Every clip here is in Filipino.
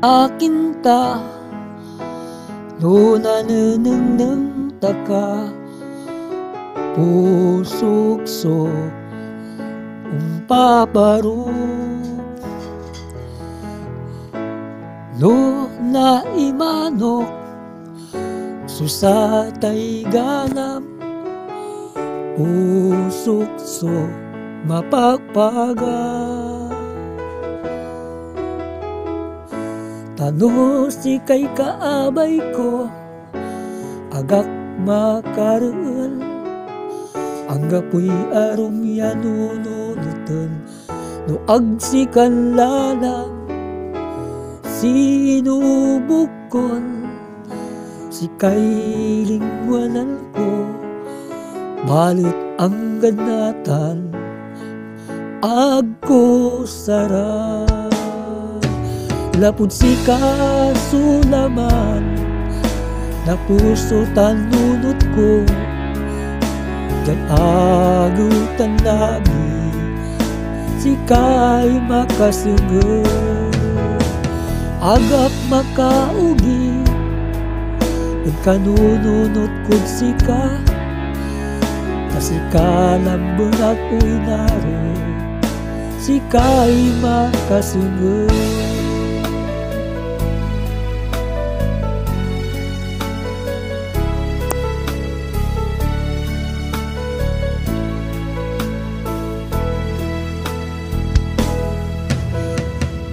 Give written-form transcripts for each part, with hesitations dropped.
Akin ta no naneneng taka pusukso umpaparo no naimanok susatay ganam pusukso mapagpaga tano si kay kaabay ko agak makareel anggapoy arum yanununutan no agsikan lalang sinubukon si kay lingwanan ko balit ang ganatan agko sarap lapud si kasulaman na puso tanunot ko diyan agutan lagi si kay makasugod agap makaugi ug kanununot kud si ka kasi kalambon ako'y naro si kay makasugod.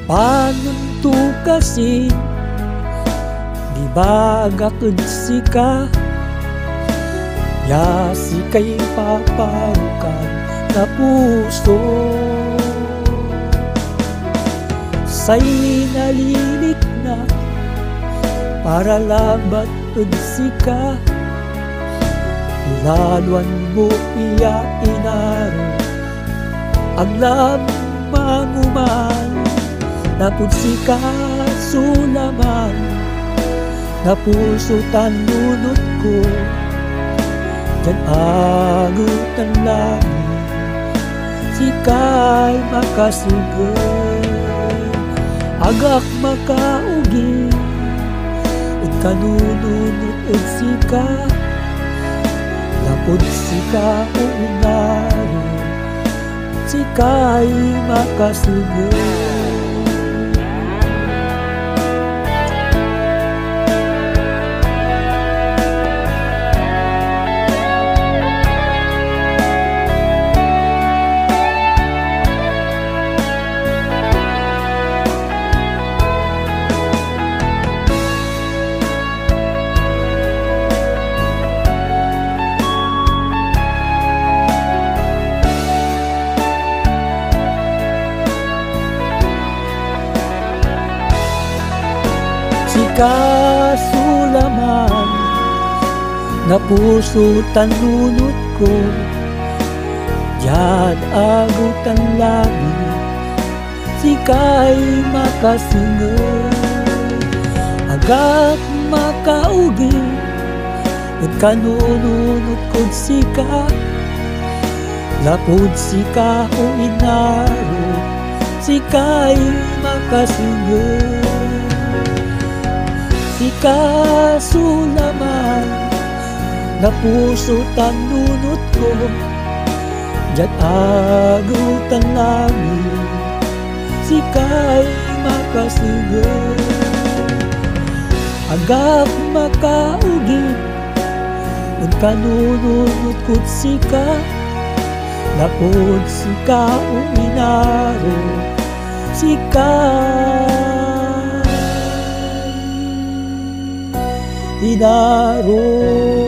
Panunto kasi di ba agakad si ka ya si kay paparukan na puso say nalilik na para labat ud si ka laluan mo iya inaro aglam manguman napud si kasulaman na puso tanunot ko diyan agutan lagi si kay makasugod agak makaugi ug kanununot ug si ka napud si ka unaro si kay makasugod. Kasulaman na puso tanunot ko diyan agutan lagi si kay makasugod agak makaugi ug kanununot kod si ka lapud si ka o inaro si kay makasugod si kasulaman na puso tanunot ko diyan agutan lagi si kay makasugod agap makaugi ug kanununot kod si ka lapud si ka o inaro si kay inaro.